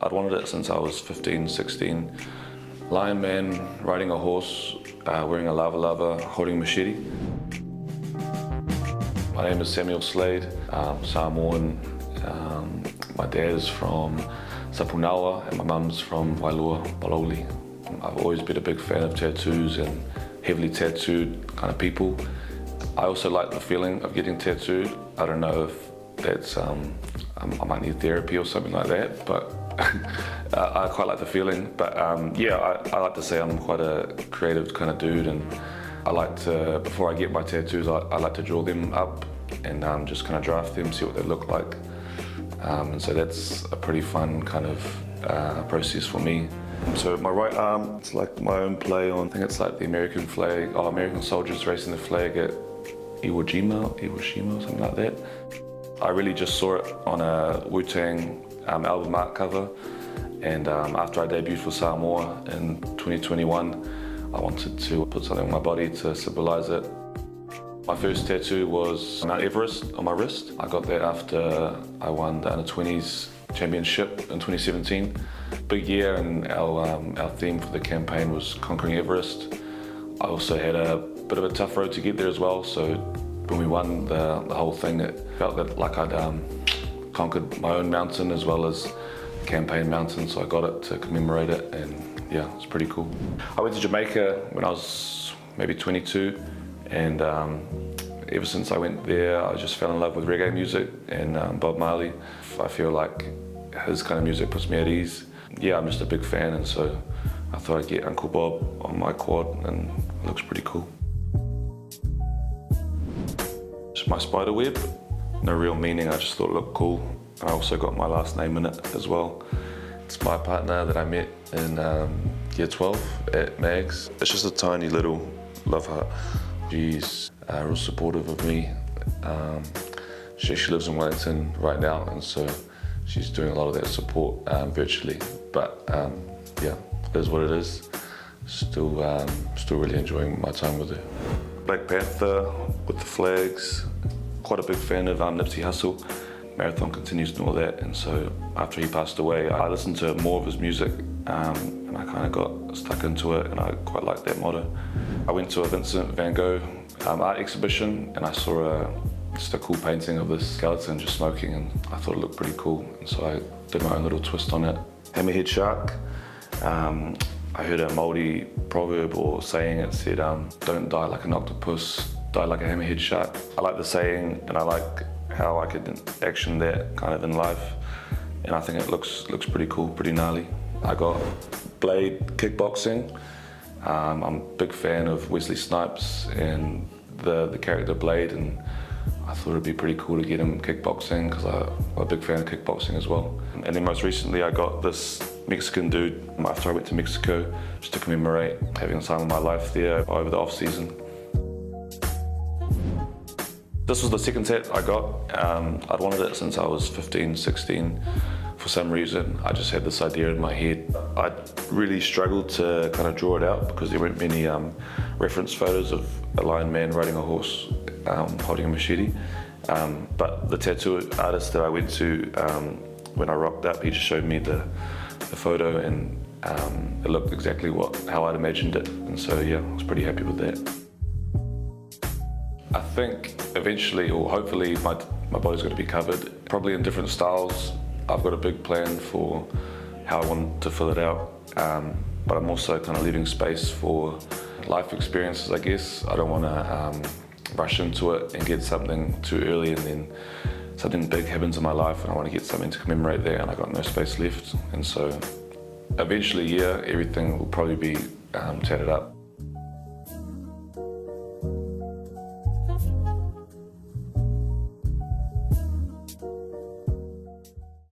I'd wanted it since I was 15, 16. Lion man, riding a horse, wearing a lava, holding a machete. My name is Slade, Samoan. My dad is from Sapunawa and my mum's from Wailua, Paloli. I've always been a big fan of tattoos and heavily tattooed kind of people. I also like the feeling of getting tattooed. I don't know if that's, I might need therapy or something like that, but I quite like the feeling. But yeah, I like to say I'm quite a creative kind of dude, and I like to, before I get my tattoos, I like to draw them up and just kind of draft them, see what they look like. And so that's a pretty fun kind of process for me. So my right arm, it's like my own play on, I think it's like the American flag, American soldiers raising the flag at Iwo Jima or something like that. I really just saw it on a Wu-Tang album art cover, and after I debuted for Samoa in 2021, I wanted to put something on my body to symbolize it. My first tattoo was Mount Everest on my wrist. I got that after I won the Under-20s championship in 2017. Big year, and our theme for the campaign was Conquering Everest. I also had a bit of a tough road to get there as well, so when we won the whole thing, it felt like I'd conquered my own mountain as well as the campaign mountain, so I got it to commemorate it, and yeah, it's pretty cool. I went to Jamaica when I was maybe 22, and ever since I went there, I just fell in love with reggae music and Bob Marley. I feel like his kind of music puts me at ease. Yeah, I'm just a big fan, and so I thought I'd get Uncle Bob on my quad, and it looks pretty cool. It's my spider web, no real meaning, I just thought it looked cool. I also got my last name in it as well. It's my partner that I met in year 12 at Mags. It's just a tiny little love heart. She's real supportive of me. She lives in Wellington right now, and so she's doing a lot of that support virtually. But yeah, it is what it is. Still really enjoying my time with her. Black Panther with the flags. Quite a big fan of Nipsey Hussle. Marathon Continues and all that, and so after he passed away, I listened to more of his music, and I kind of got stuck into it, and I quite like that motto. I went to a Vincent van Gogh art exhibition, and I saw just a cool painting of this skeleton just smoking, and I thought it looked pretty cool, and so I did my own little twist on it. Hammerhead shark. I heard a Māori proverb or saying, it said, don't die like an octopus, die like a hammerhead shark. I like the saying, and I like how I could action that kind of in life, and I think it looks pretty cool, pretty gnarly. I got Blade kickboxing. I'm a big fan of Wesley Snipes and the character Blade, and I thought it'd be pretty cool to get him kickboxing because I'm a big fan of kickboxing as well. And then most recently I got this Mexican dude after I went to Mexico just to commemorate having the time of my life there over the off-season. This was the second tat I got. I'd wanted it since I was 15, 16. For some reason, I just had this idea in my head. I really struggled to kind of draw it out because there weren't many reference photos of a lion man riding a horse holding a machete. But the tattoo artist that I went to, when I rocked up, he just showed me the photo, and it looked exactly how I'd imagined it. And so yeah, I was pretty happy with that. I think eventually, or hopefully, my body's going to be covered, probably in different styles. I've got a big plan for how I want to fill it out, but I'm also kind of leaving space for life experiences, I guess. I don't want to rush into it and get something too early, and then something big happens in my life and I want to get something to commemorate there, and I got no space left. And so eventually, yeah, everything will probably be tatted up.